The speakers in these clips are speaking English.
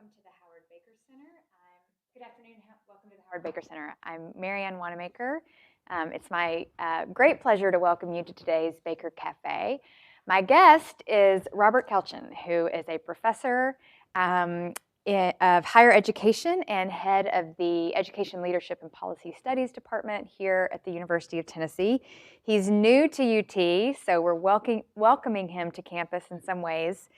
welcome to the Howard Baker Center. Good afternoon. Welcome to the Howard Baker Center. I'm Marianne Wanamaker. It's my great pleasure to welcome you to today's Baker Cafe. My guest is Robert Kelchen, who is a professor of higher education and head of the Education Leadership and Policy Studies Department here at the University of Tennessee. He's new to UT, so we're welcoming him to campus in some ways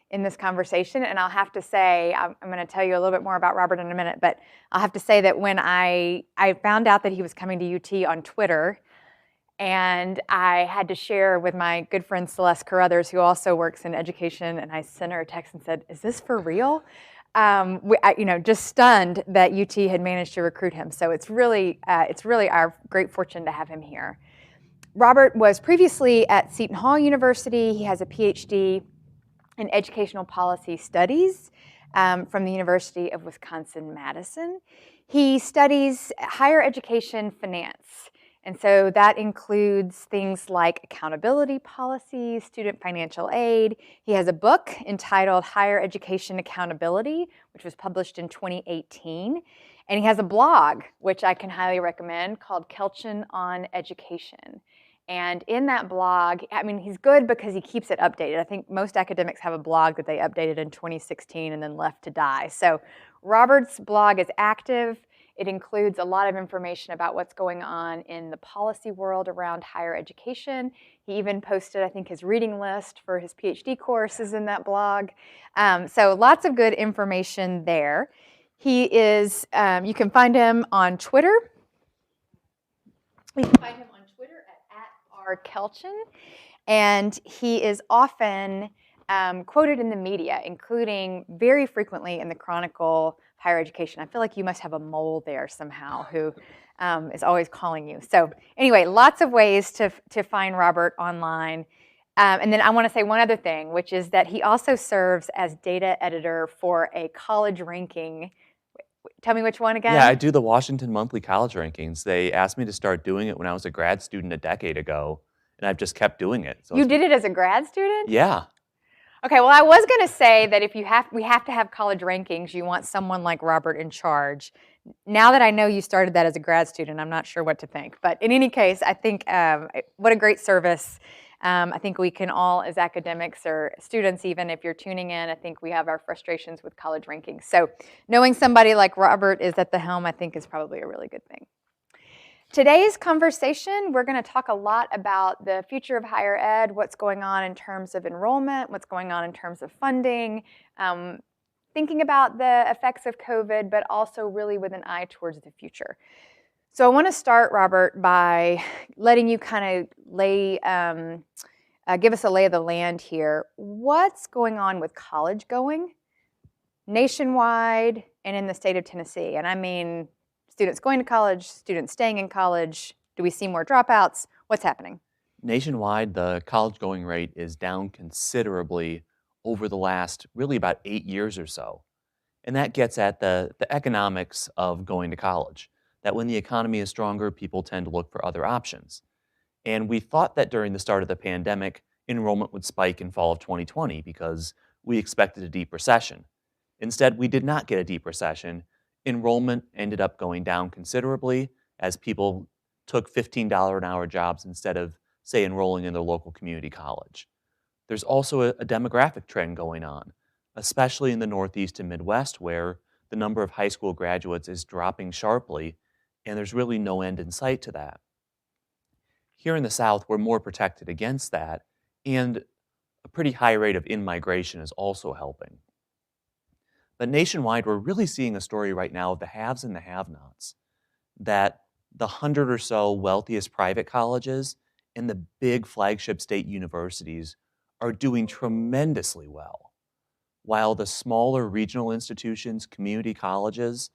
in this conversation. And I'll have to say, I'm going to tell you a little bit more about Robert in a minute, but I'll have to say that when I found out that he was coming to UT on Twitter, and I had to share with my good friend Celeste Carruthers, who also works in education, and I sent her a text and said, "Is this for real?" Just stunned that UT had managed to recruit him. So it's really our great fortune to have him here. Robert was previously at Seton Hall University. He has a PhD in Educational Policy Studies from the University of Wisconsin-Madison. He studies higher education finance. And so that includes things like accountability policies, student financial aid. He has a book entitled Higher Education Accountability, which was published in 2018. And he has a blog, which I can highly recommend, called Kelchen on Education. And in that blog, he's good because he keeps it updated. I think most academics have a blog that they updated in 2016 and then left to die. So Robert's blog is active. It includes a lot of information about what's going on in the policy world around higher education. He even posted, I think, his reading list for his PhD courses in that blog. So lots of good information there. He is, you can find him on Twitter. You can find him on Twitter at @rkelchen, and he is often quoted in the media, including very frequently in the Chronicle Higher Education. I feel like you must have a mole there somehow who is always calling you. So anyway, lots of ways to find Robert online. And then I want to say one other thing, which is that he also serves as data editor for a college ranking. Tell me which one again? Yeah, I do the Washington Monthly College Rankings. They asked me to start doing it when I was a grad student a decade ago, and I've just kept doing it. So you did it as a grad student? Yeah. Okay, well, I was going to say that if we have to have college rankings, you want someone like Robert in charge. Now that I know you started that as a grad student, I'm not sure what to think. But in any case, I think what a great service. I think we can all, as academics or students even, if you're tuning in, I think we have our frustrations with college rankings. So knowing somebody like Robert is at the helm, I think is probably a really good thing. Today's conversation, we're going to talk a lot about the future of higher ed, what's going on in terms of enrollment, what's going on in terms of funding, thinking about the effects of COVID, but also really with an eye towards the future. So I want to start, Robert, by letting you kind of give us a lay of the land here. What's going on with college going nationwide and in the state of Tennessee? And I mean students going to college, students staying in college. Do we see more dropouts? What's happening? Nationwide, the college going rate is down considerably over the last really about 8 years or so. And that gets at the economics of going to college. That when the economy is stronger, people tend to look for other options. And we thought that during the start of the pandemic, enrollment would spike in fall of 2020 because we expected a deep recession. Instead, we did not get a deep recession. Enrollment ended up going down considerably as people took $15 an hour jobs instead of, say, enrolling in their local community college. There's also a demographic trend going on, especially in the Northeast and Midwest, where the number of high school graduates is dropping sharply, and there's really no end in sight to that. Here in the South, we're more protected against that, and a pretty high rate of in-migration is also helping. But nationwide, we're really seeing a story right now of the haves and the have-nots, that the 100 or so wealthiest private colleges and the big flagship state universities are doing tremendously well, while the smaller regional institutions, community colleges,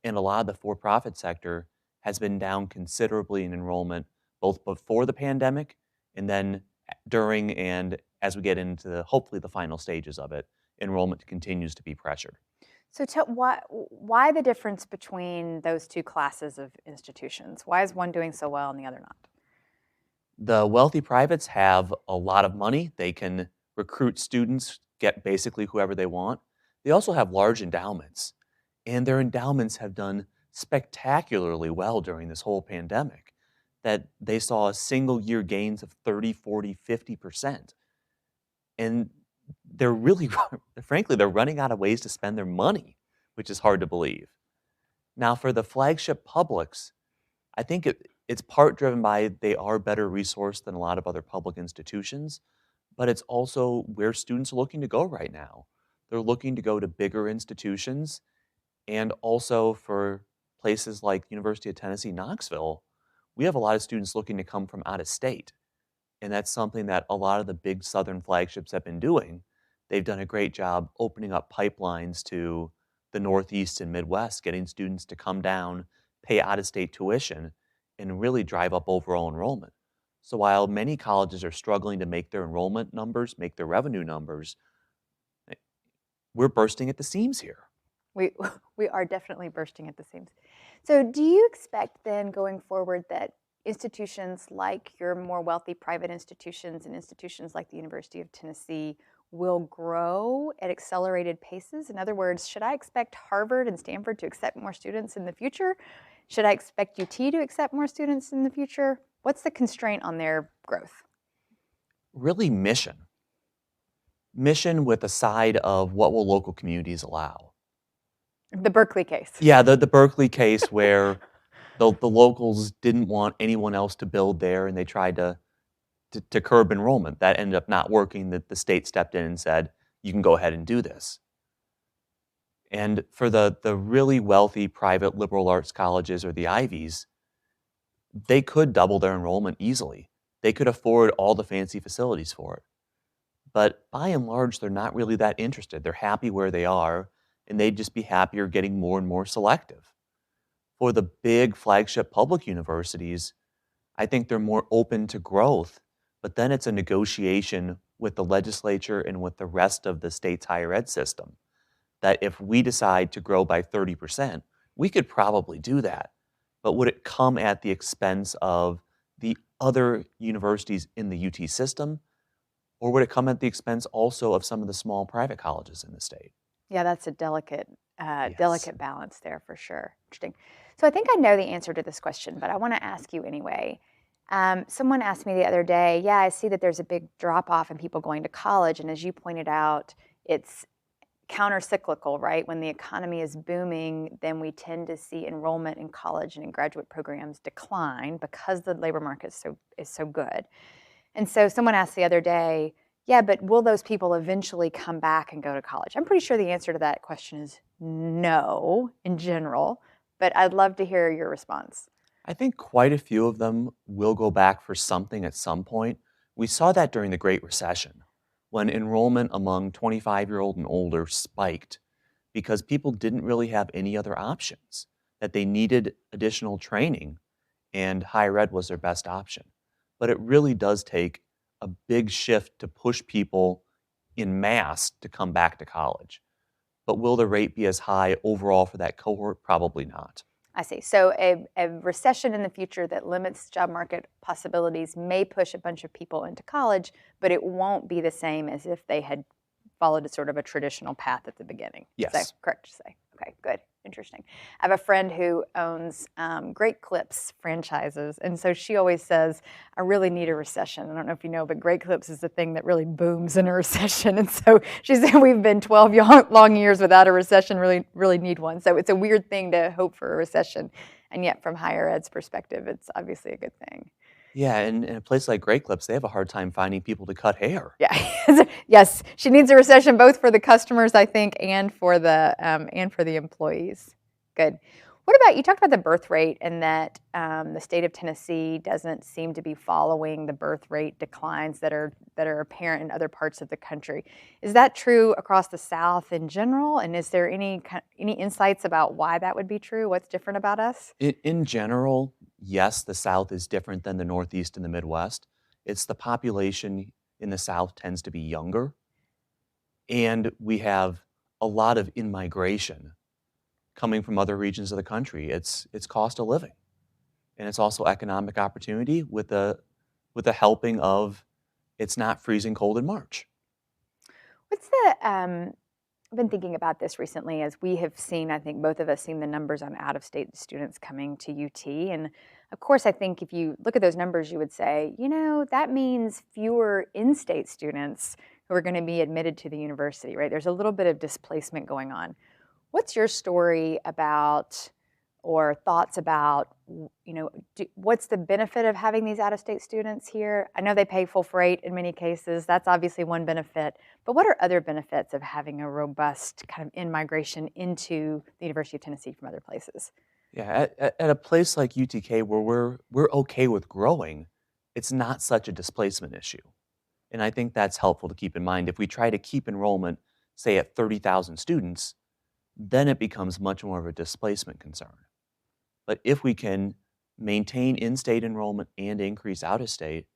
and a lot of the for-profit sector has been down considerably in enrollment, both before the pandemic and then during and as we get into hopefully the final stages of it, enrollment continues to be pressured. So why the difference between those two classes of institutions? Why is one doing so well and the other not? The wealthy privates have a lot of money. They can recruit students, get basically whoever they want. They also have large endowments, and their endowments have done spectacularly well during this whole pandemic, that they saw single year gains of 30, 40, 50%. And they're really, frankly, they're running out of ways to spend their money, which is hard to believe. Now, for the flagship publics, I think it's part driven by they are better resourced than a lot of other public institutions, but it's also where students are looking to go right now. They're looking to go to bigger institutions, and also for places like University of Tennessee, Knoxville, we have a lot of students looking to come from out of state. And that's something that a lot of the big Southern flagships have been doing. They've done a great job opening up pipelines to the Northeast and Midwest, getting students to come down, pay out of state tuition, and really drive up overall enrollment. So while many colleges are struggling to make their enrollment numbers, make their revenue numbers, eh, we're bursting at the seams here. We, we are definitely bursting at the seams. So do you expect then going forward that institutions like your more wealthy private institutions and institutions like the University of Tennessee will grow at accelerated paces? In other words, should I expect Harvard and Stanford to accept more students in the future? Should I expect UT to accept more students in the future? What's the constraint on their growth? Really mission. Mission with a side of what will local communities allow. The Berkeley case. Yeah, the Berkeley case where the locals didn't want anyone else to build there, and they tried to curb enrollment. That ended up not working. The state stepped in and said, you can go ahead and do this. And for the really wealthy private liberal arts colleges or the Ivies, they could double their enrollment easily. They could afford all the fancy facilities for it. But by and large, they're not really that interested. They're happy where they are, and they'd just be happier getting more and more selective. For the big flagship public universities, I think they're more open to growth, but then it's a negotiation with the legislature and with the rest of the state's higher ed system. That if we decide to grow by 30%, we could probably do that. But would it come at the expense of the other universities in the UT system? Or would it come at the expense also of some of the small private colleges in the state? Yeah, that's a delicate Yes. balance there for sure. Interesting. So I think I know the answer to this question, but I want to ask you anyway. Someone asked me the other day, yeah, I see that there's a big drop off in people going to college. And as you pointed out, it's counter-cyclical, right? When the economy is booming, then we tend to see enrollment in college and in graduate programs decline because the labor market is so good. And so someone asked the other day, yeah, but will those people eventually come back and go to college? I'm pretty sure the answer to that question is no in general, but I'd love to hear your response. I think quite a few of them will go back for something at some point. We saw that during the Great Recession, when enrollment among 25-year-old and older spiked because people didn't really have any other options, that they needed additional training, and higher ed was their best option. But it really does take a big shift to push people in mass to come back to college. But will the rate be as high overall for that cohort? Probably not. I see. So a recession in the future that limits job market possibilities may push a bunch of people into college, but it won't be the same as if they had followed a sort of a traditional path at the beginning. Yes. Is that correct to say? Okay, good. Interesting. I have a friend who owns Great Clips franchises, and so she always says, I really need a recession. I don't know if you know, but Great Clips is the thing that really booms in a recession. And so she said, we've been 12 long years without a recession, really need one. So it's a weird thing to hope for a recession. And yet from higher ed's perspective, it's obviously a good thing. Yeah, and in a place like Great Clips, they have a hard time finding people to cut hair. Yeah, yes, she needs a recession both for the customers, I think, and for the employees. Good. What about, you talked about the birth rate and that the state of Tennessee doesn't seem to be following the birth rate declines that are apparent in other parts of the country. Is that true across the South in general? And is there any insights about why that would be true? What's different about us? In general, yes, the South is different than the Northeast and the Midwest. It's the population in the South tends to be younger, and we have a lot of in-migration coming from other regions of the country. It's cost of living, and it's also economic opportunity with the helping of it's not freezing cold in March. What's I've been thinking about this recently as we have seen, I think both of us seen the numbers on out-of-state students coming to UT. And of course, I think if you look at those numbers, you would say, that means fewer in-state students who are going to be admitted to the university, right? There's a little bit of displacement going on. What's your story about or thoughts about, what's the benefit of having these out-of-state students here? I know they pay full freight in many cases. That's obviously one benefit. But what are other benefits of having a robust kind of in-migration into the University of Tennessee from other places? Yeah, at a place like UTK where we're okay with growing, it's not such a displacement issue. And I think that's helpful to keep in mind. If we try to keep enrollment, say, at 30,000 students, then it becomes much more of a displacement concern. But if we can maintain in-state enrollment and increase out-of-state,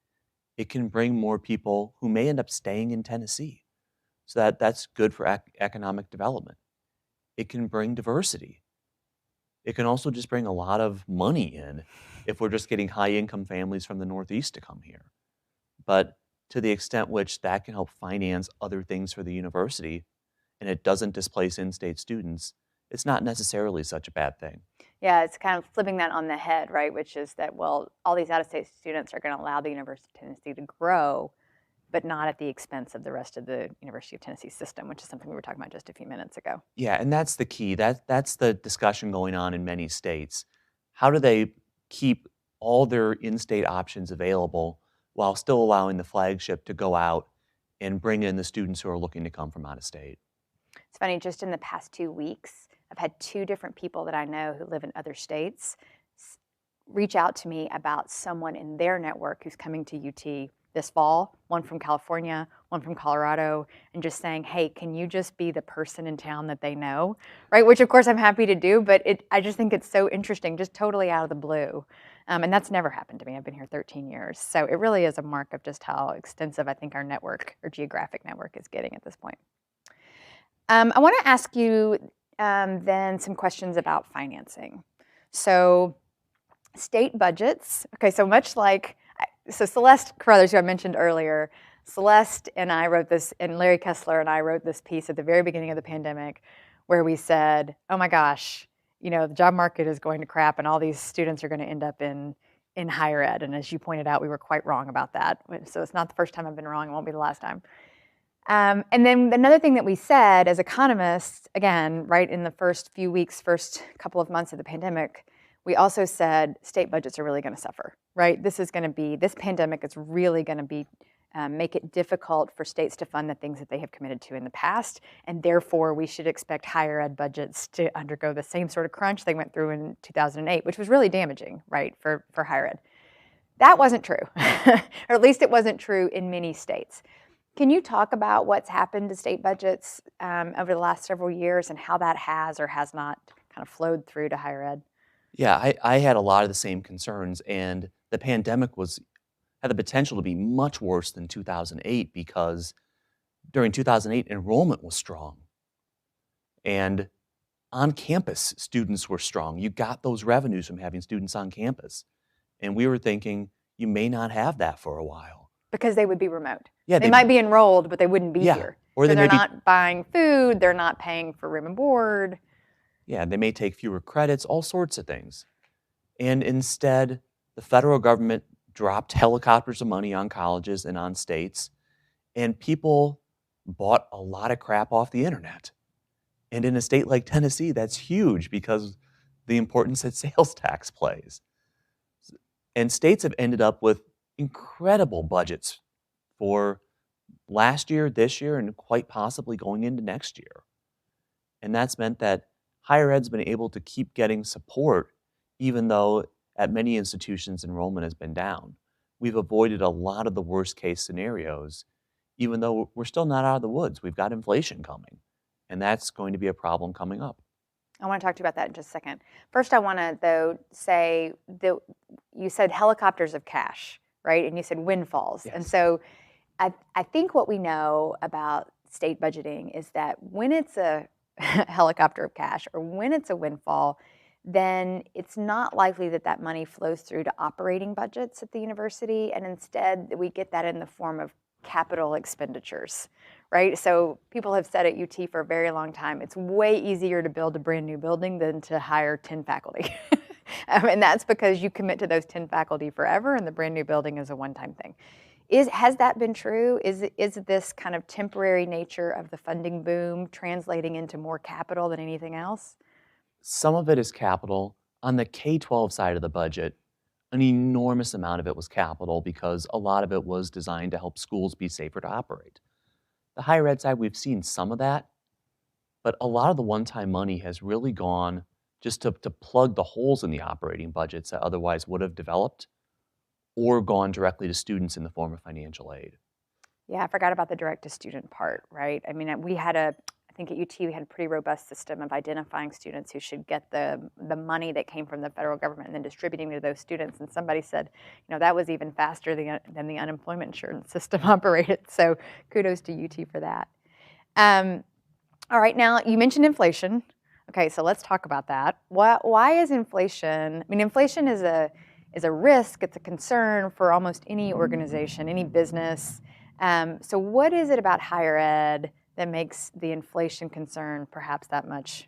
it can bring more people who may end up staying in Tennessee. So that's good for economic development. It can bring diversity. It can also just bring a lot of money in if we're just getting high-income families from the Northeast to come here. But to the extent which that can help finance other things for the university, and it doesn't displace in-state students, it's not necessarily such a bad thing. Yeah, it's kind of flipping that on the head, right? Which is that, well, all these out-of-state students are going to allow the University of Tennessee to grow, but not at the expense of the rest of the University of Tennessee system, which is something we were talking about just a few minutes ago. Yeah, and that's the key. That's the discussion going on in many states. How do they keep all their in-state options available while still allowing the flagship to go out and bring in the students who are looking to come from out of state? It's funny, just in the past 2 weeks, I've had 2 different people that I know who live in other states reach out to me about someone in their network who's coming to UT this fall, one from California, one from Colorado, and just saying, hey, can you just be the person in town that they know, right? Which of course I'm happy to do, but I just think it's so interesting, just totally out of the blue. And that's never happened to me. I've been here 13 years. So it really is a mark of just how extensive I think our network, our geographic network is getting at this point. I want to ask you then some questions about financing. So state budgets, okay, so much like, so Celeste Carruthers, who I mentioned earlier, Celeste and I wrote this, and Larry Kessler and I wrote this piece at the very beginning of the pandemic where we said, oh my gosh, the job market is going to crap and all these students are going to end up in higher ed. And as you pointed out, we were quite wrong about that. So it's not the first time I've been wrong, it won't be the last time. And then another thing that we said as economists, again, right in the first few weeks, first couple of months of the pandemic, we also said state budgets are really going to suffer, right? This pandemic is really going to be make it difficult for states to fund the things that they have committed to in the past, and therefore we should expect higher ed budgets to undergo the same sort of crunch they went through in 2008, which was really damaging, right, for higher ed. That wasn't true, or at least it wasn't true in many states. Can you talk about what's happened to state budgets over the last several years and how that has or has not kind of flowed through to higher ed? Yeah, I had a lot of the same concerns, and the pandemic had the potential to be much worse than 2008 because during 2008, enrollment was strong. And on campus, students were strong. You got those revenues from having students on campus. And we were thinking, you may not have that for a while. Because they would be remote. Yeah, they might be enrolled, but they wouldn't be here. Or so they're not buying food, they're not paying for room and board. Yeah, they may take fewer credits, all sorts of things. And instead, the federal government dropped helicopters of money on colleges and on states, and people bought a lot of crap off the internet. And in a state like Tennessee, that's huge because the importance that sales tax plays. And states have ended up with incredible budgets for last year, this year, and quite possibly going into next year. And that's meant that higher ed's been able to keep getting support, even though at many institutions enrollment has been down. We've avoided a lot of the worst case scenarios, even though we're still not out of the woods. We've got inflation coming, and that's going to be a problem coming up. I want to talk to you about that in just a second. First, I want to, though, say that you said helicopters of cash, right? And you said windfalls. Yes. And so I think what we know about state budgeting is that when it's a helicopter of cash or when it's a windfall, then it's not likely that that money flows through to operating budgets at the university, and instead we get that in the form of capital expenditures, right? So people have said at UT for a very long time, it's way easier to build a brand new building than to hire 10 faculty. And that's because you commit to those 10 faculty forever, and the brand new building is a one-time thing. Has that been true? Is this kind of temporary nature of the funding boom translating into more capital than anything else? Some of it is capital. On the K-12 side of the budget, an enormous amount of it was capital because a lot of it was designed to help schools be safer to operate. The higher ed side, we've seen some of that, but a lot of the one-time money has really gone just to plug the holes in the operating budgets that otherwise would have developed or gone directly to students in the form of financial aid. Yeah, I forgot about the direct-to-student part, right? I mean, I think at UT we had a pretty robust system of identifying students who should get the money that came from the federal government and then distributing to those students. And somebody said, that was even faster than the unemployment insurance system operated. So kudos to UT for that. All right, now you mentioned inflation. Okay, so let's talk about that. Why is inflation? I mean, inflation is a risk. It's a concern for almost any organization, any business. So what is it about higher ed that makes the inflation concern perhaps that much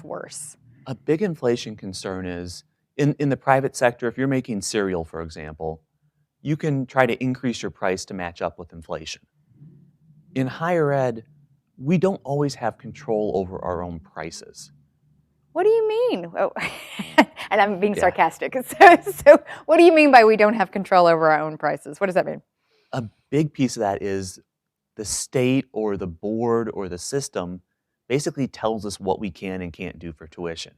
worse? A big inflation concern is in the private sector, if you're making cereal, for example, you can try to increase your price to match up with inflation. In higher ed, we don't always have control over our own prices. What do you mean? Oh, and I'm being sarcastic. So what do you mean by we don't have control over our own prices? What does that mean? A big piece of that is the state or the board or the system basically tells us what we can and can't do for tuition.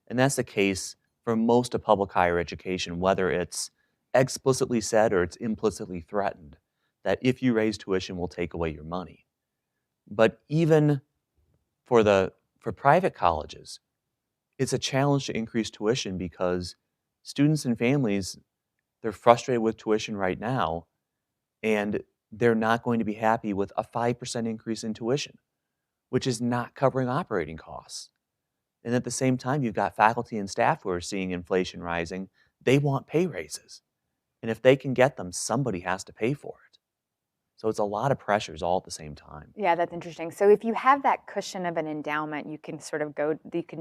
And that's the case for most of public higher education, whether it's explicitly said or it's implicitly threatened, that if you raise tuition, we'll take away your money. But even for private colleges, it's a challenge to increase tuition because students and families, they're frustrated with tuition right now, and they're not going to be happy with a 5% increase in tuition, which is not covering operating costs. And at the same time, you've got faculty and staff who are seeing inflation rising. They want pay raises. And if they can get them, somebody has to pay for it. So it's a lot of pressures all at the same time. Yeah, that's interesting. So if you have that cushion of an endowment, you can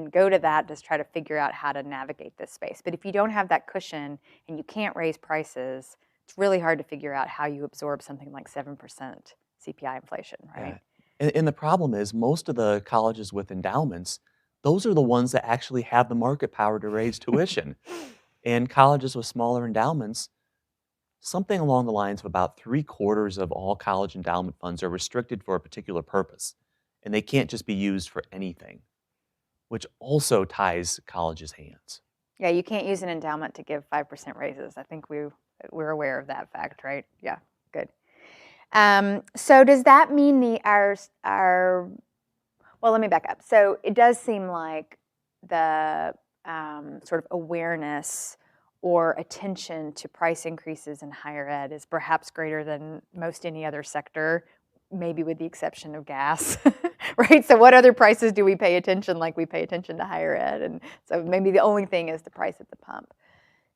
go to that, just try to figure out how to navigate this space. But if you don't have that cushion and you can't raise prices, it's really hard to figure out how you absorb something like 7% CPI inflation, right? Yeah. And the problem is most of the colleges with endowments, those are the ones that actually have the market power to raise tuition. And colleges with smaller endowments, something along the lines of about 3/4 of all college endowment funds are restricted for a particular purpose, and they can't just be used for anything, which also ties colleges' hands. Yeah, you can't use an endowment to give 5% raises. I think we're aware of that fact, right? Yeah, good. So does that mean well, let me back up. So it does seem like the sort of awareness or attention to price increases in higher ed is perhaps greater than most any other sector, maybe with the exception of gas, right? So what other prices do we pay attention like we pay attention to higher ed? And so maybe the only thing is the price at the pump.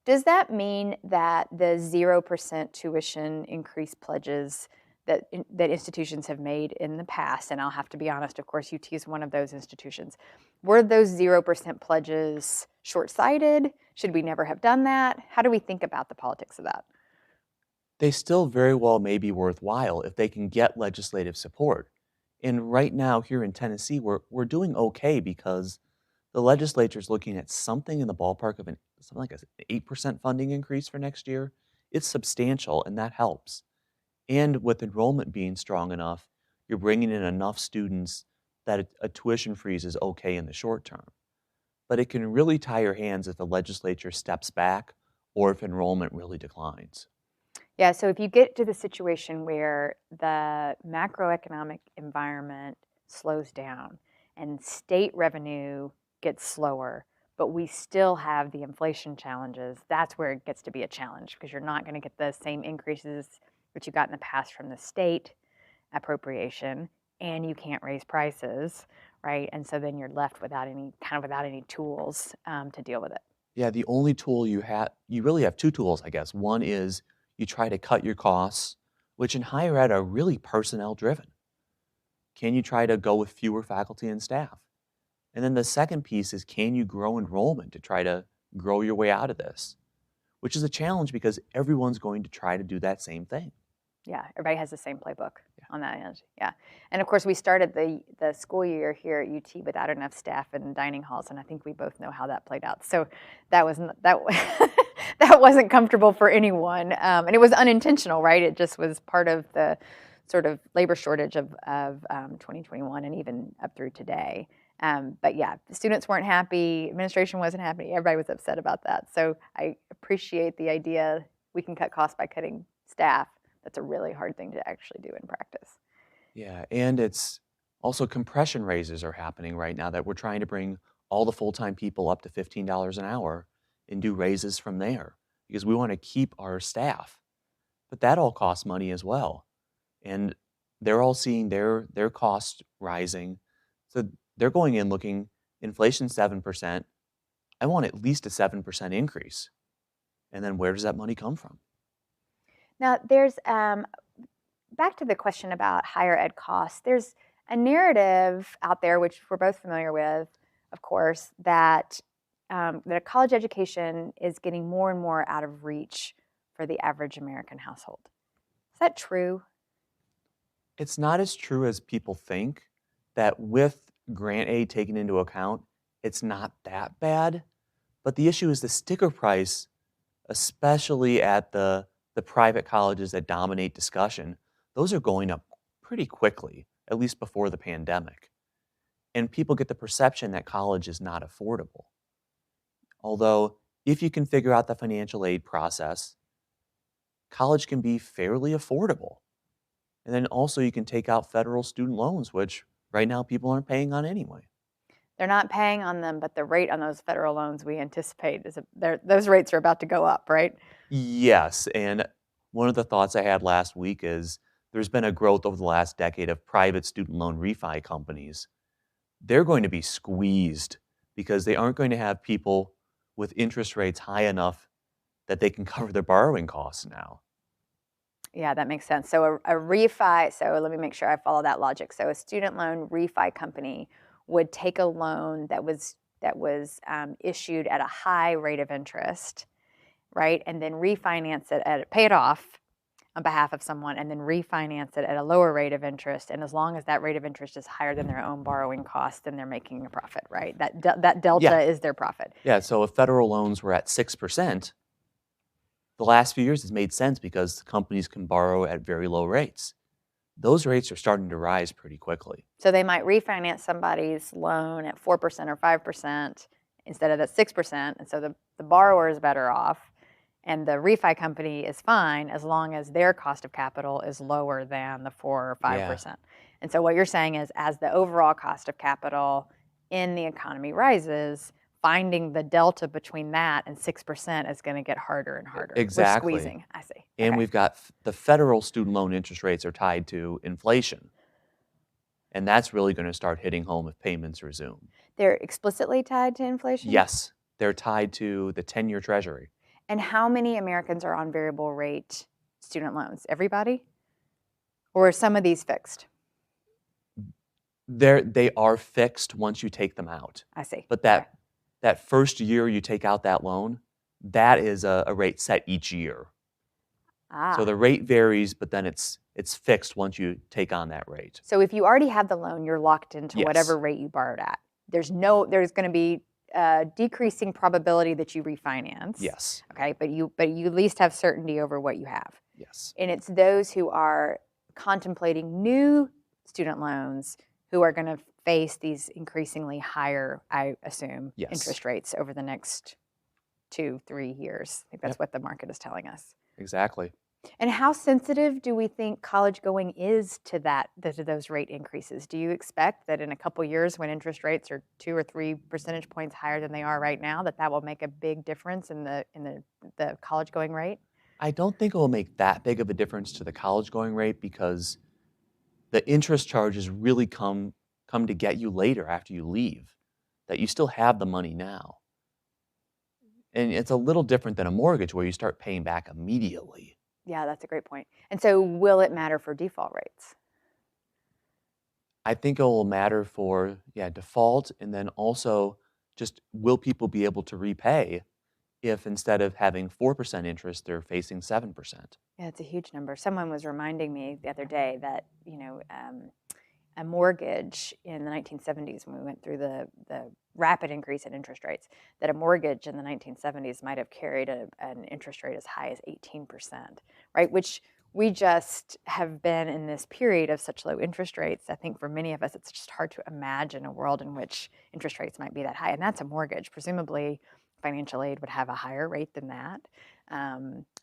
Does that mean that the 0% tuition increase pledges that institutions have made in the past, and I'll have to be honest, of course, UT is one of those institutions, were those 0% pledges short-sighted? Should we never have done that? How do we think about the politics of that? They still very well may be worthwhile if they can get legislative support. And right now here in Tennessee, we're doing okay because the legislature is looking at something in the ballpark of something like an 8% funding increase for next year. It's substantial, and that helps. And with enrollment being strong enough, you're bringing in enough students that a tuition freeze is okay in the short term. But it can really tie your hands if the legislature steps back or if enrollment really declines. Yeah, so if you get to the situation where the macroeconomic environment slows down and state revenue gets slower, but we still have the inflation challenges, that's where it gets to be a challenge because you're not going to get the same increases that you got in the past from the state appropriation, and you can't raise prices, right? And so then you're left without any tools to deal with it. Yeah, the only tool you really have two tools, I guess. One is you try to cut your costs, which in higher ed are really personnel driven. Can you try to go with fewer faculty and staff? And then the second piece is, can you grow enrollment to try to grow your way out of this? Which is a challenge because everyone's going to try to do that same thing. Yeah, everybody has the same playbook on that end. Yeah, and of course we started the school year here at UT without enough staff and dining halls, and I think we both know how that played out. So that that wasn't comfortable for anyone, and it was unintentional, right? It just was part of the sort of labor shortage of 2021 and even up through today. But yeah, the students weren't happy, administration wasn't happy, everybody was upset about that. So I appreciate the idea we can cut costs by cutting staff. That's a really hard thing to actually do in practice. Yeah, and it's also compression raises are happening right now that we're trying to bring all the full-time people up to $15 an hour and do raises from there because we want to keep our staff. But that all costs money as well. And they're all seeing their costs rising. So they're going in looking, inflation 7%. I want at least a 7% increase. And then where does that money come from? Now, there's, back to the question about higher ed costs, there's a narrative out there, which we're both familiar with, of course, that a college education is getting more and more out of reach for the average American household. Is that true? It's not as true as people think, that with grant aid taken into account, it's not that bad. But the issue is the sticker price, especially at the private colleges that dominate discussion, those are going up pretty quickly, at least before the pandemic. And people get the perception that college is not affordable. Although, if you can figure out the financial aid process, college can be fairly affordable. And then also you can take out federal student loans, which right now people aren't paying on anyway. They're not paying on them, but the rate on those federal loans we anticipate is those rates are about to go up, right? Yes, and one of the thoughts I had last week is there's been a growth over the last decade of private student loan refi companies. They're going to be squeezed because they aren't going to have people with interest rates high enough that they can cover their borrowing costs now. Yeah, that makes sense. So a refi, so let me make sure I follow that logic. So a student loan refi company would take a loan that was issued at a high rate of interest, right? And then refinance it, pay it off on behalf of someone, and then refinance it at a lower rate of interest. And as long as that rate of interest is higher than their own borrowing costs, then they're making a profit, right? That delta is their profit. Yeah, so if federal loans were at 6%, the last few years it's made sense because companies can borrow at very low rates. Those rates are starting to rise pretty quickly. So they might refinance somebody's loan at 4% or 5% instead of that 6%, and so the borrower is better off, and the refi company is fine as long as their cost of capital is lower than the 4 or 5%. Yeah. And so what you're saying is, as the overall cost of capital in the economy rises, finding the delta between that and 6% is going to get harder and harder. Exactly. We're squeezing, I see. And okay. We've got the federal student loan interest rates are tied to inflation. And that's really going to start hitting home if payments resume. They're explicitly tied to inflation? Yes, they're tied to the 10-year Treasury. And how many Americans are on variable rate student loans? Everybody? Or are some of these fixed? They are fixed once you take them out. I see. But that first year you take out that loan, that is a rate set each year. So the rate varies, but then it's fixed once you take on that rate. So if you already have the loan, you're locked into whatever rate you borrowed at. There's going to be a decreasing probability that you refinance. Yes. Okay, but you at least have certainty over what you have. Yes. And it's those who are contemplating new student loans who are going to face these increasingly higher, I assume, interest rates over the next 2-3 years. I think that's what the market is telling us. Exactly. And how sensitive do we think college going is to those rate increases? Do you expect that in a couple years, when interest rates are 2 or 3 percentage points higher than they are right now, that will make a big difference in the college going rate? I don't think it will make that big of a difference to the college going rate because the interest charges really come to get you later after you leave, that you still have the money now. And it's a little different than a mortgage where you start paying back immediately. Yeah, that's a great point. And so will it matter for default rates? I think it will matter for, yeah, default, and then also just will people be able to repay if instead of having 4% interest, they're facing 7%. Yeah, it's a huge number. Someone was reminding me the other day that, a mortgage in the 1970s, when we went through the rapid increase in interest rates, that a mortgage in the 1970s might have carried an interest rate as high as 18%, right? Which we just have been in this period of such low interest rates. I think for many of us, it's just hard to imagine a world in which interest rates might be that high. And that's a mortgage. Presumably, financial aid would have a higher rate than that.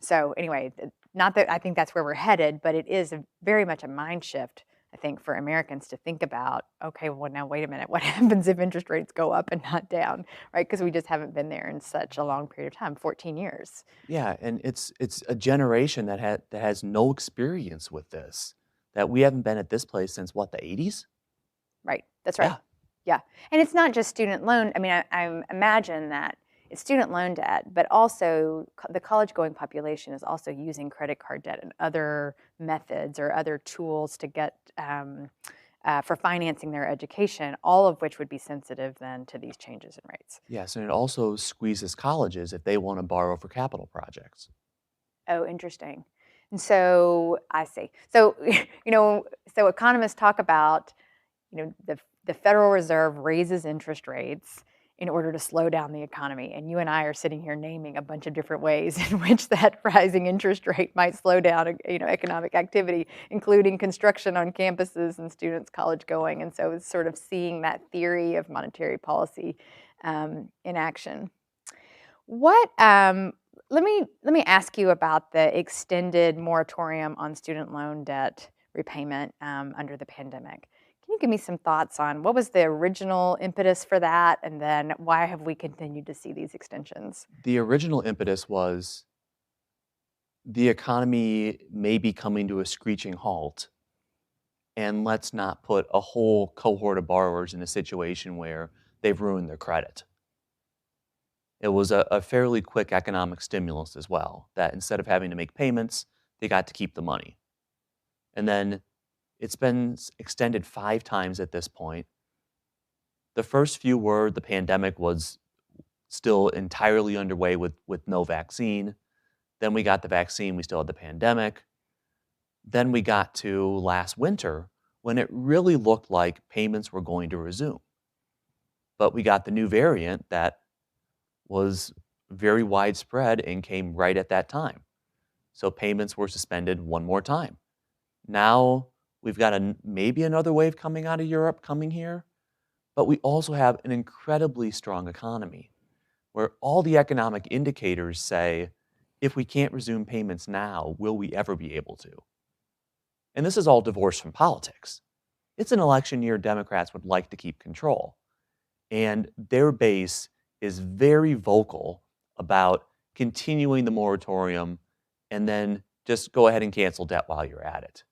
So anyway, not that I think that's where we're headed, but it is very much a mind shift, I think, for Americans to think about, okay, well, now wait a minute, what happens if interest rates go up and not down, right? Because we just haven't been there in such a long period of time, 14 years. Yeah, and it's a generation that has no experience with this. That we haven't been at this place since what, the 80s? Right, that's right. Yeah. Yeah, and it's not just student loan. I mean, I imagine that it's student loan debt, but also the college-going population is also using credit card debt and other methods or other tools to get for financing their education, all of which would be sensitive then to these changes in rates. Yes, and it also squeezes colleges if they want to borrow for capital projects. Oh, interesting. And so I see. So so economists talk about the Federal Reserve raises interest rates in order to slow down the economy. And you and I are sitting here naming a bunch of different ways in which that rising interest rate might slow down, economic activity, including construction on campuses and students college going. And so it's sort of seeing that theory of monetary policy in action. What let me ask you about the extended moratorium on student loan debt repayment under the pandemic. Can you give me some thoughts on what was the original impetus for that, and then why have we continued to see these extensions? The original impetus was the economy may be coming to a screeching halt, and let's not put a whole cohort of borrowers in a situation where they've ruined their credit. It was a fairly quick economic stimulus as well, that instead of having to make payments, they got to keep the money. And then it's been extended 5 times at this point. The first few were the pandemic was still entirely underway with no vaccine. Then we got the vaccine, we still had the pandemic. Then we got to last winter when it really looked like payments were going to resume. But we got the new variant that was very widespread and came right at that time. So payments were suspended one more time. Now we've got maybe another wave coming out of Europe coming here, but we also have an incredibly strong economy where all the economic indicators say, if we can't resume payments now, will we ever be able to? And this is all divorced from politics. It's an election year Democrats would like to keep control. And their base is very vocal about continuing the moratorium and then just go ahead and cancel debt while you're at it.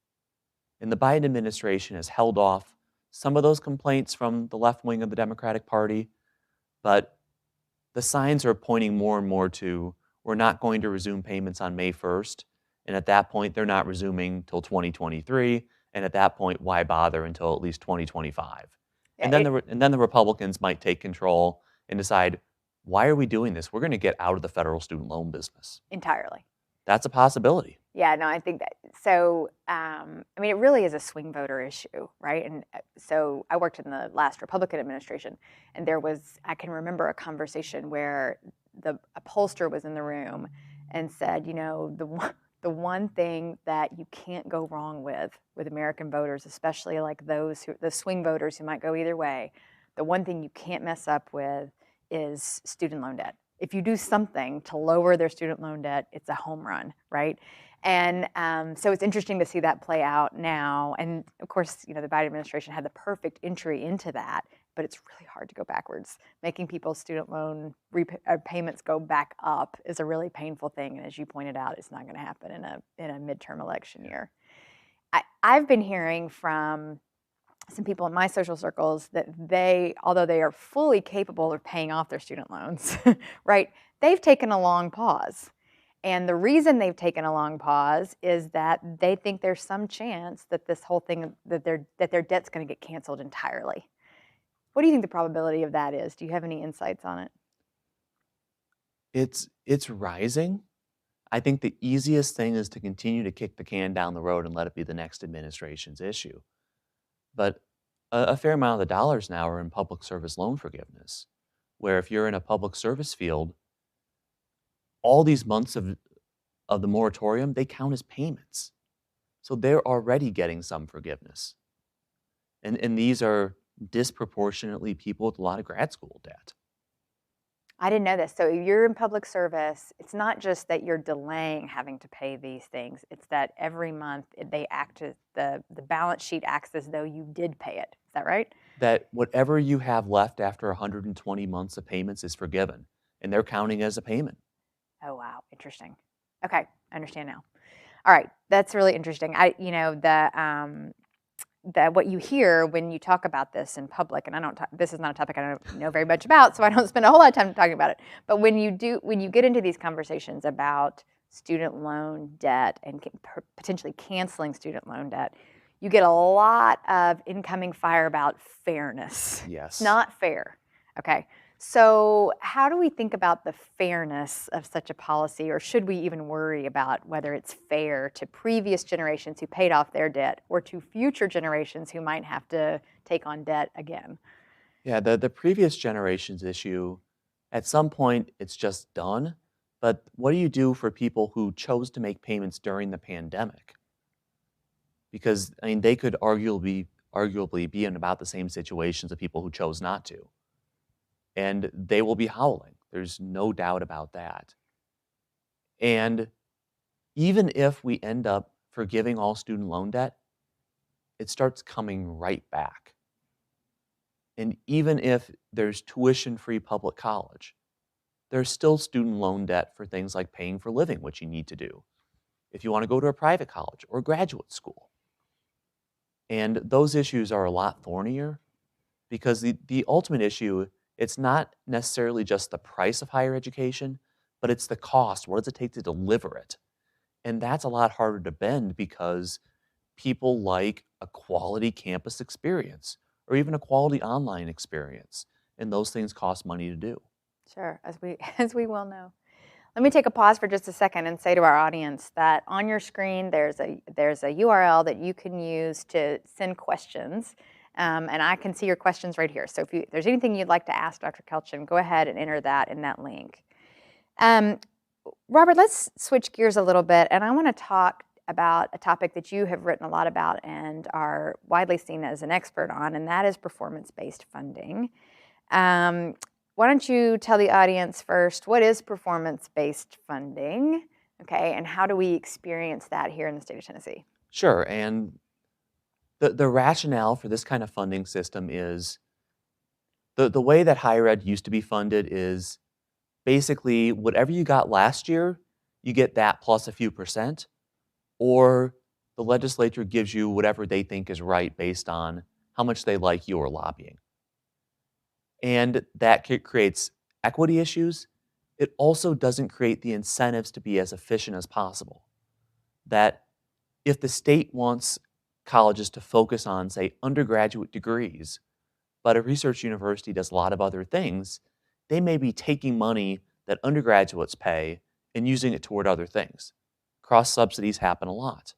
And the Biden administration has held off some of those complaints from the left wing of the Democratic Party, but the signs are pointing more and more to we're not going to resume payments on May 1st. And at that point, they're not resuming till 2023. And at that point, why bother until at least 2025? Yeah, And then the Republicans might take control and decide, why are we doing this? We're going to get out of the federal student loan business. entirely. That's a possibility. Yeah, no, I think that. So, I mean, it really is a swing voter issue, right? And so I worked in the last Republican administration, and I can remember a conversation where a pollster was in the room and said, the one thing that you can't go wrong with American voters, especially like the swing voters who might go either way, the one thing you can't mess up with is student loan debt. If you do something to lower their student loan debt, it's a home run, right? And so it's interesting to see that play out now. And of course, the Biden administration had the perfect entry into that, but it's really hard to go backwards. Making people's student loan payments go back up is a really painful thing. And as you pointed out, it's not going to happen in a midterm election year. I've been hearing from some people in my social circles that although they are fully capable of paying off their student loans, right, they've taken a long pause. And the reason they've taken a long pause is that they think there's some chance that this whole thing, that their debt's going to get canceled entirely. What do you think the probability of that is? Do you have any insights on it? It's rising. I think the easiest thing is to continue to kick the can down the road and let it be the next administration's issue. But a fair amount of the dollars now are in public service loan forgiveness, where if you're in a public service field, all these months of the moratorium, they count as payments. So they're already getting some forgiveness. And these are disproportionately people with a lot of grad school debt. I didn't know this. So you're in public service. It's not just that you're delaying having to pay these things. It's that every month they act as the balance sheet acts as though you did pay it. Is that right? That whatever you have left after 120 months of payments is forgiven, and they're counting as a payment. Oh, wow. Interesting. Okay. I understand now. All right. That's really interesting. What you hear when you talk about this in public, and this is not a topic I don't know very much about, so I don't spend a whole lot of time talking about it. But when you get into these conversations about student loan debt and potentially canceling student loan debt, you get a lot of incoming fire about fairness. Yes. It's not fair. Okay. So how do we think about the fairness of such a policy, or should we even worry about whether it's fair to previous generations who paid off their debt or to future generations who might have to take on debt again? Yeah, the previous generation's issue, at some point, it's just done. But what do you do for people who chose to make payments during the pandemic? Because, I mean, they could arguably be in about the same situations of people who chose not to. And they will be howling. There's no doubt about that. And even if we end up forgiving all student loan debt, it starts coming right back. And even if there's tuition-free public college, there's still student loan debt for things like paying for living, which you need to do if you want to go to a private college or graduate school. And those issues are a lot thornier because the ultimate issue, it's not necessarily just the price of higher education, but it's the cost. What does it take to deliver it? And that's a lot harder to bend because people like a quality campus experience or even a quality online experience. And those things cost money to do. Sure, as we well know. Let me take a pause for just a second and say to our audience that on your screen there's a URL that you can use to send questions. And I can see your questions right here. So if there's anything you'd like to ask Dr. Kelchen, go ahead and enter that in that link. Robert, let's switch gears a little bit, and I want to talk about a topic that you have written a lot about and are widely seen as an expert on, and that is performance-based funding. Why don't you tell the audience first, what is performance-based funding, okay, and how do we experience that here in the state of Tennessee? Sure, and the rationale for this kind of funding system is the way that higher ed used to be funded is basically whatever you got last year, you get that plus a few percent, or the legislature gives you whatever they think is right based on how much they like your lobbying. And that creates equity issues. It also doesn't create the incentives to be as efficient as possible. That if the state wants colleges to focus on, say, undergraduate degrees, but a research university does a lot of other things, they may be taking money that undergraduates pay and using it toward other things. Cross subsidies happen a lot.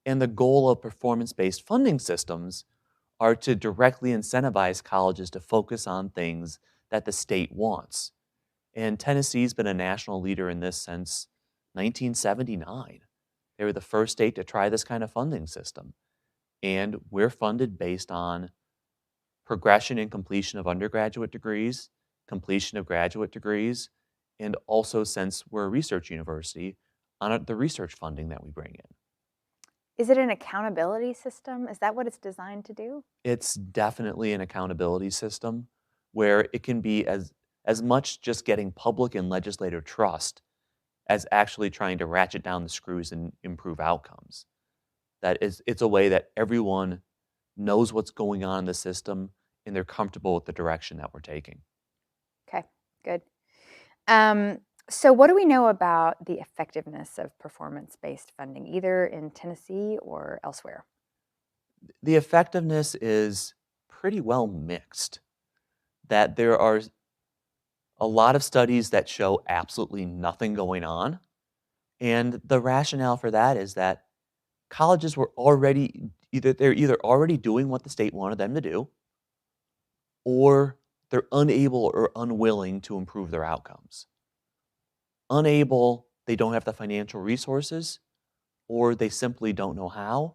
And the goal of performance-based funding systems are to directly incentivize colleges to focus on things that the state wants. And Tennessee's been a national leader in this since 1979. They were the first state to try this kind of funding system. And we're funded based on progression and completion of undergraduate degrees, completion of graduate degrees, and also, since we're a research university, on the research funding that we bring in. Is it an accountability system? Is that what it's designed to do? It's definitely an accountability system where it can be as much just getting public and legislative trust as actually trying to ratchet down the screws and improve outcomes. It's a way that everyone knows what's going on in the system and they're comfortable with the direction that we're taking. Okay, good. So what do we know about the effectiveness of performance-based funding, either in Tennessee or elsewhere? The effectiveness is pretty well mixed, that there are a lot of studies that show absolutely nothing going on. And the rationale for that is that colleges were already they're either already doing what the state wanted them to do, or they're unable or unwilling to improve their outcomes. Unable, they don't have the financial resources, or they simply don't know how.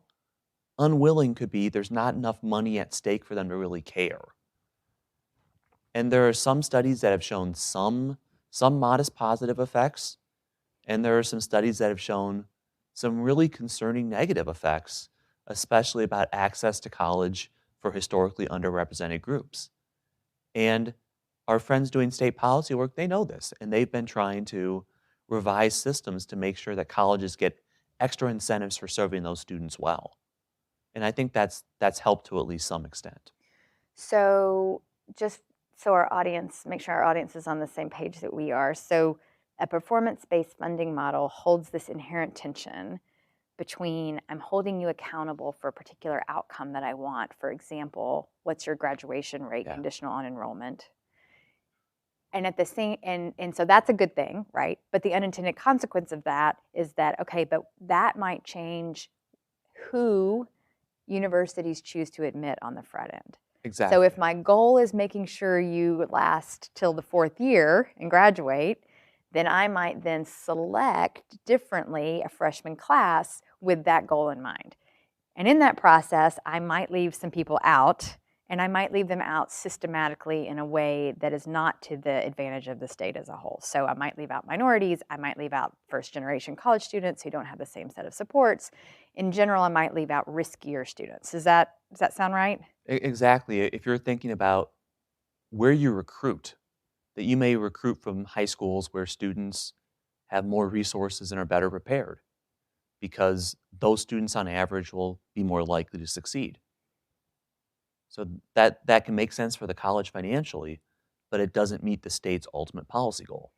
Unwilling could be there's not enough money at stake for them to really care. And there are some studies that have shown some modest positive effects, and there are some studies that have shown some really concerning negative effects, especially about access to college for historically underrepresented groups. And our friends doing state policy work, they know this, and they've been trying to revise systems to make sure that colleges get extra incentives for serving those students well. And I think that's helped to at least some extent. So just so our audience, make sure our audience is on the same page that we are. So a performance-based funding model holds this inherent tension between I'm holding you accountable for a particular outcome that I want. For example, what's your graduation rate Yeah, conditional on enrollment? And at the same and so that's a good thing, right? But the unintended consequence of that is that okay, but that might change who universities choose to admit on the front end. So if exactly. my goal is making sure you last till the fourth year and graduate, then I might then select differently a freshman class with that goal in mind. And in that process, I might leave some people out, and I might leave them out systematically in a way that is not to the advantage of the state as a whole. So I might leave out minorities, I might leave out first-generation college students who don't have the same set of supports. In general, I might leave out riskier students. Does that sound right? Exactly. If you're thinking about where you recruit, that you may recruit from high schools where students have more resources and are better prepared because those students on average will be more likely to succeed. So that can make sense for the college financially, but it doesn't meet the state's ultimate policy goal.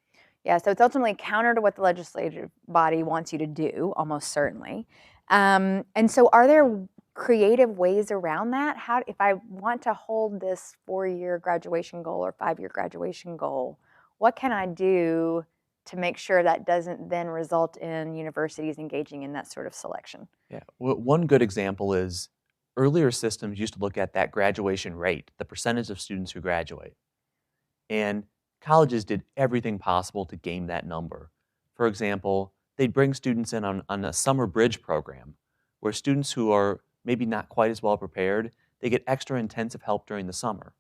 Yeah, so it's ultimately counter to what the legislative body wants you to do, almost certainly. And so, are there creative ways around that? How, if I want to hold this 4-year graduation goal or 5-year graduation goal, what can I do to make sure that doesn't then result in universities engaging in that sort of selection? Yeah. One good example is earlier systems used to look at that graduation rate, the percentage of students who graduate. And colleges did everything possible to game that number. For example, they'd bring students in on a summer bridge program where students who are maybe not quite as well prepared, they get extra intensive help during the summer,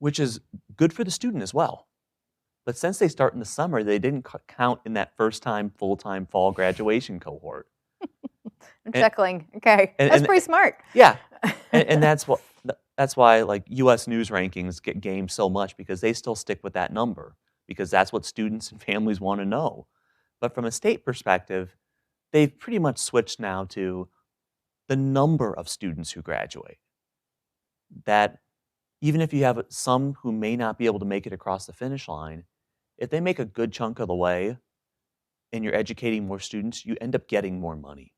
which is good for the student as well. But since they start in the summer, they didn't count in that first time full time fall graduation cohort. I'm And, chuckling. Okay, that's and pretty smart. yeah, and that's why like U.S. news rankings get gamed so much because they still stick with that number because that's what students and families want to know. But from a state perspective, they've pretty much switched now to the number of students who graduate. That even if you have some who may not be able to make it across the finish line, if they make a good chunk of the way and you're educating more students, you end up getting more money.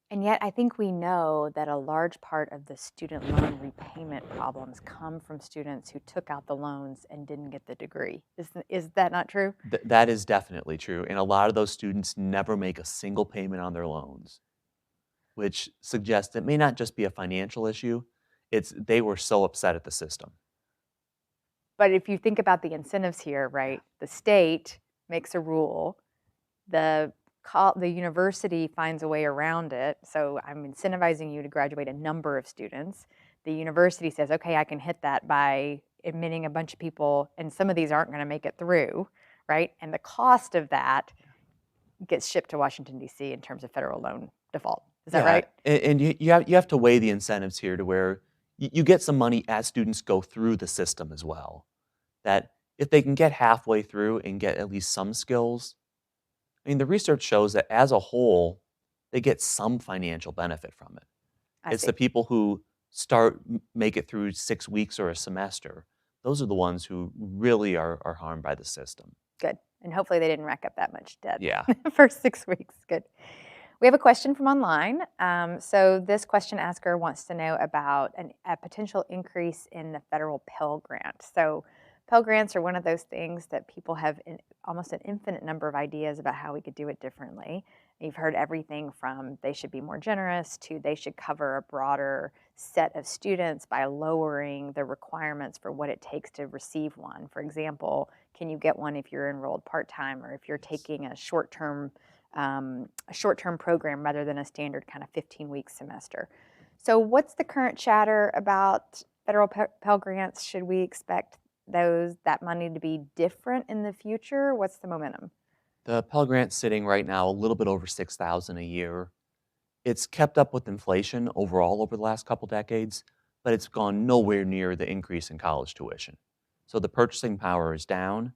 And yet, I think we know that a large part of the student loan repayment problems come from students who took out the loans and didn't get the degree. Is that not true? That is definitely true. And a lot of those students never make a single payment on their loans, which suggests it may not just be a financial issue, it's they were so upset at the system. But if you think about the incentives here, Yeah. right? The state makes a rule, the the university finds a way around it. So I'm incentivizing you to graduate a number of students. The university says, okay, I can hit that by admitting a bunch of people, and some of these aren't going to make it through, right? And the cost of that gets shipped to Washington, D.C. in terms of federal loan default. Is that Yeah, right? and you have to weigh the incentives here to where you get some money as students go through the system as well. That if they can get halfway through and get at least some skills, I mean, the research shows that as a whole, they get some financial benefit from it. I It's see. the people who make it through 6 weeks or a semester. Those are the ones who really are harmed by the system. Good. And hopefully they didn't rack up that much debt Yeah. for 6 weeks. Good. We have a question from online. So this question asker wants to know about a potential increase in the federal Pell Grant. So Pell Grants are one of those things that people have almost an infinite number of ideas about how we could do it differently. You've heard everything from they should be more generous to they should cover a broader set of students by lowering the requirements for what it takes to receive one. For example, can you get one if you're enrolled part-time or if you're taking a short-term program rather than a standard kind of 15-week semester. So what's the current chatter about federal Pell Grants? Should we expect that money to be different in the future? What's the momentum? The Pell Grant's sitting right now a little bit over $6,000 a year. It's kept up with inflation overall over the last couple decades, but it's gone nowhere near the increase in college tuition. So the purchasing power is down,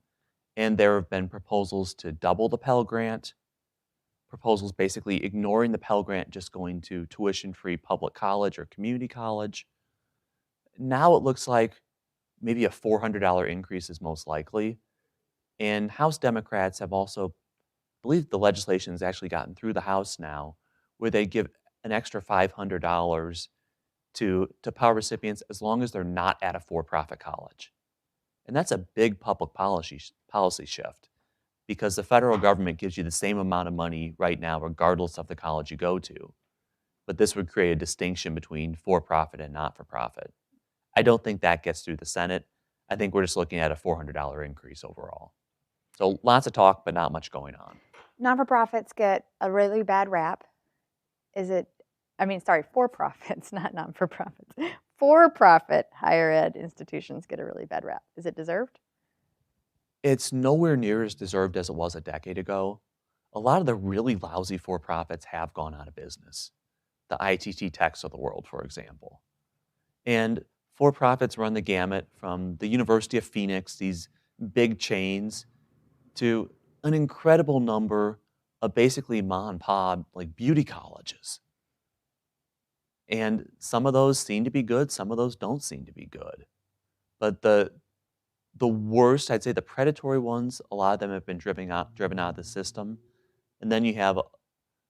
and there have been proposals to double the Pell Grant, proposals basically ignoring the Pell Grant, just going to tuition-free public college or community college. Now it looks like maybe a $400 increase is most likely. And House Democrats have also, I believe the legislation has actually gotten through the House now, where they give an extra $500 to Pell recipients as long as they're not at a for-profit college. And that's a big public policy shift, because the federal government gives you the same amount of money right now, regardless of the college you go to. But this would create a distinction between for-profit and not-for-profit. I don't think that gets through the Senate. I think we're just looking at a $400 increase overall. So lots of talk, but not much going on. Non-for-profits get a really bad rap. For-profits, not non-for-profits. For-profit higher ed institutions get a really bad rap. Is it deserved? It's nowhere near as deserved as it was a decade ago. A lot of the really lousy for-profits have gone out of business. The ITT Techs of the world, for example. And for-profits run the gamut from the University of Phoenix, these big chains, to an incredible number of basically mom and pop, like beauty colleges. And some of those seem to be good, some of those don't seem to be good. But the worst, I'd say the predatory ones, a lot of them have been driven out of the system. And then you have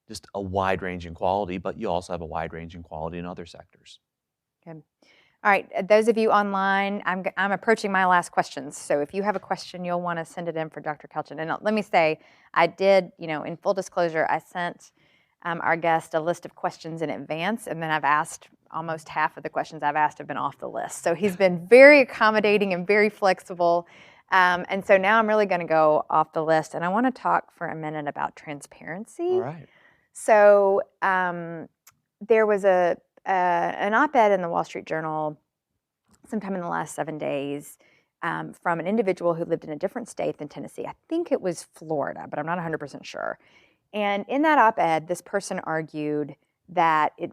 just a wide range in quality, but you also have a wide range in quality in other sectors. Good. All right, those of you online, I'm approaching my last questions. So if you have a question, you'll want to send it in for Dr. Kelchen. And let me say, I did, in full disclosure, I sent our guest a list of questions in advance, and then I've asked almost half of the questions I've asked have been off the list. So he's been very accommodating and very flexible. And so now I'm really going to go off the list, and I want to talk for a minute about transparency. All right. So there was an op-ed in the Wall Street Journal sometime in the last 7 days from an individual who lived in a different state than Tennessee. I think it was Florida, but I'm not 100% sure. And in that op-ed, this person argued that it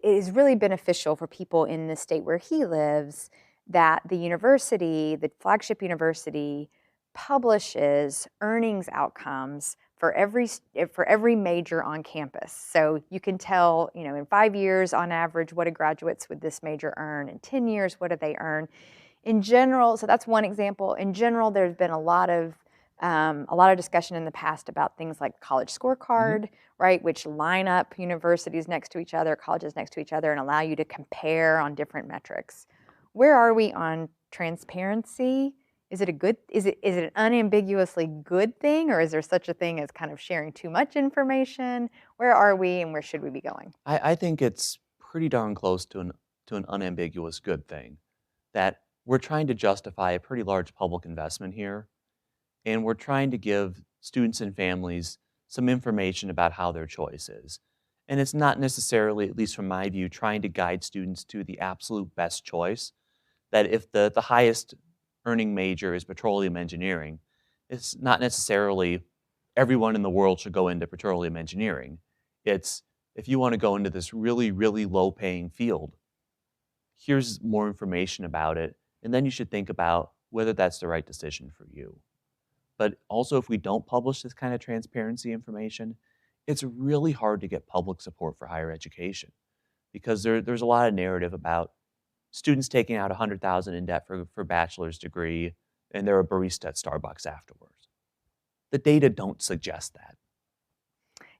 is really beneficial for people in the state where he lives that the university, the flagship university, publishes earnings outcomes for every major on campus. So you can tell, in 5 years on average, what do graduates with this major earn? In 10 years, what do they earn? In general, so that's one example. In general, there's been a lot of discussion in the past about things like college scorecard, right, which line up universities next to each other, colleges next to each other, and allow you to compare on different metrics. Where are we on transparency? Is it an unambiguously good thing, or is there such a thing as kind of sharing too much information? Where are we, and where should we be going? I think it's pretty darn close to an unambiguous good thing, that we're trying to justify a pretty large public investment here, and we're trying to give students and families some information about how their choice is. And it's not necessarily, at least from my view, trying to guide students to the absolute best choice, that if the highest earning major is petroleum engineering, it's not necessarily everyone in the world should go into petroleum engineering. It's, if you want to go into this really, really low paying field, here's more information about it, and then you should think about whether that's the right decision for you. But also, if we don't publish this kind of transparency information, it's really hard to get public support for higher education, because there's a lot of narrative about students taking out $100,000 in debt for bachelor's degree, and they're a barista at Starbucks afterwards. The data don't suggest that.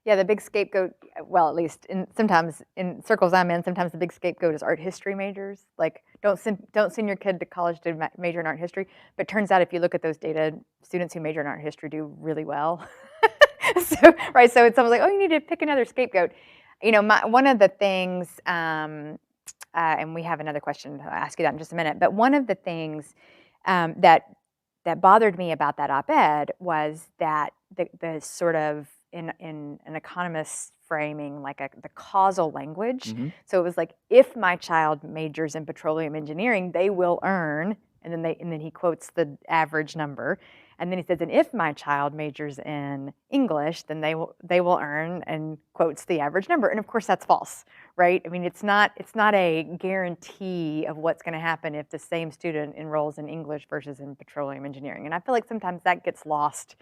Yeah, the big scapegoat, well, at least sometimes in circles I'm in, sometimes the big scapegoat is art history majors. Like, don't send your kid to college to major in art history. But turns out if you look at those data, students who major in art history do really well. Right, so it's almost like, oh, you need to pick another scapegoat. You know, one of the things, and we have another question, I'll ask you that in just a minute, but one of the things that bothered me about that op-ed was that the sort of, in an economist's framing, like the causal language. Mm-hmm. So it was like, if my child majors in petroleum engineering, they will earn, and then he quotes the average number. And then he says, and if my child majors in English, then they will earn, and quotes the average number. And of course that's false, right? I mean, it's not a guarantee of what's going to happen if the same student enrolls in English versus in petroleum engineering. And I feel like sometimes that gets lost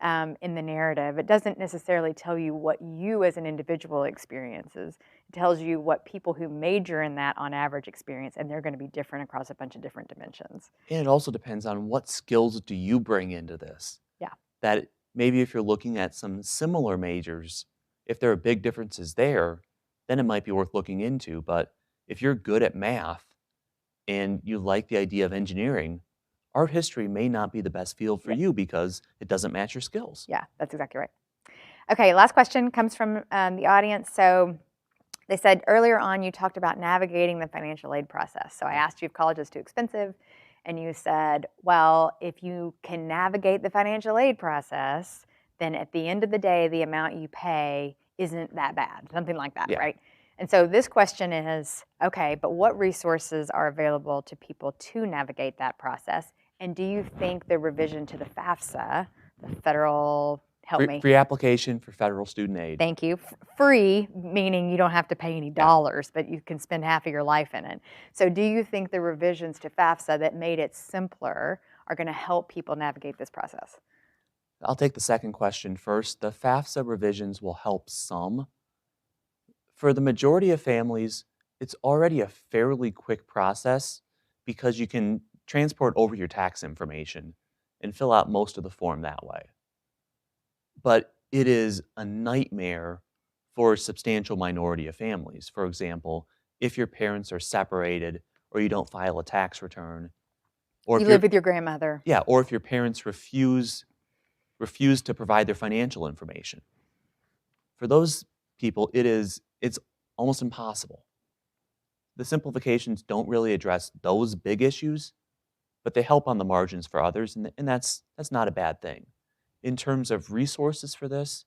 in the narrative. It doesn't necessarily tell you what you as an individual experiences. It tells you what people who major in that on average experience, and they're going to be different across a bunch of different dimensions. And it also depends on what skills do you bring into this. Yeah. That maybe if you're looking at some similar majors, if there are big differences there, then it might be worth looking into. But if you're good at math and you like the idea of engineering, art history may not be the best field for you because it doesn't match your skills. Yeah, that's exactly right. Okay, last question comes from the audience. So they said, earlier on you talked about navigating the financial aid process. So I asked you if college is too expensive, and you said, well, if you can navigate the financial aid process, then at the end of the day, the amount you pay isn't that bad, something like that, right? And so this question is, okay, but what resources are available to people to navigate that process? And do you think the revision to the FAFSA, the federal, Free application for federal student aid. Thank you. Free, meaning you don't have to pay any dollars, but you can spend half of your life in it. So do you think the revisions to FAFSA that made it simpler are going to help people navigate this process? I'll take the second question first. The FAFSA revisions will help some. For the majority of families, it's already a fairly quick process because you can transport over your tax information and fill out most of the form that way. But it is a nightmare for a substantial minority of families. For example, if your parents are separated or you don't file a tax return, or you if live with your grandmother. Yeah, or if your parents refuse to provide their financial information. For those people, it's almost impossible. The simplifications don't really address those big issues, but they help on the margins for others, and that's not a bad thing. In terms of resources for this,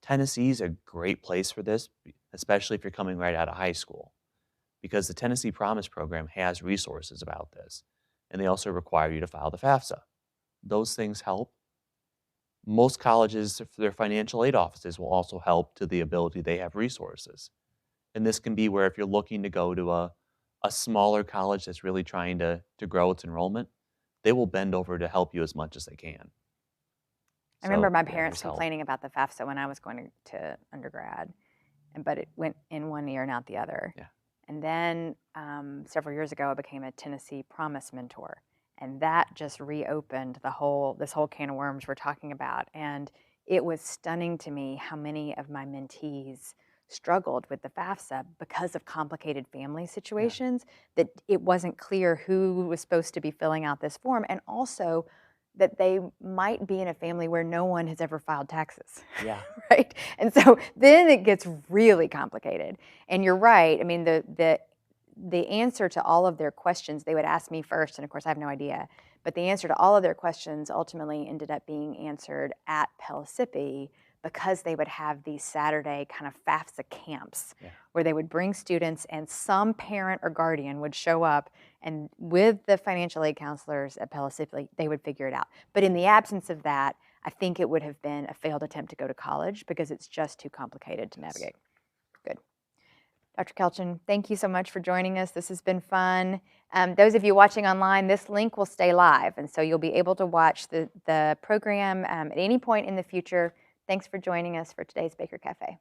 Tennessee's a great place for this, especially if you're coming right out of high school, because the Tennessee Promise Program has resources about this, and they also require you to file the FAFSA. Those things help. Most colleges, their financial aid offices will also help to the ability they have resources. And this can be where if you're looking to go to a smaller college that's really trying to grow its enrollment, they will bend over to help you as much as they can. I remember my parents complaining about the FAFSA when I was going to undergrad, but it went in one ear and out the other. Yeah. And then several years ago, I became a Tennessee Promise mentor, and that just reopened this whole can of worms we're talking about. And it was stunning to me how many of my mentees struggled with the FAFSA because of complicated family situations, that it wasn't clear who was supposed to be filling out this form, and also that they might be in a family where no one has ever filed taxes. Yeah. Right? And so then it gets really complicated. And you're right. I mean, the answer to all of their questions, they would ask me first, and of course I have no idea, but the answer to all of their questions ultimately ended up being answered at Pellissippi, because they would have these Saturday kind of FAFSA camps where they would bring students, and some parent or guardian would show up, and with the financial aid counselors at Pellissippi, they would figure it out. But in the absence of that, I think it would have been a failed attempt to go to college because it's just too complicated to navigate. Good. Dr. Kelchen, thank you so much for joining us. This has been fun. Those of you watching online, this link will stay live, and so you'll be able to watch the program at any point in the future. Thanks for joining us for today's Baker Cafe.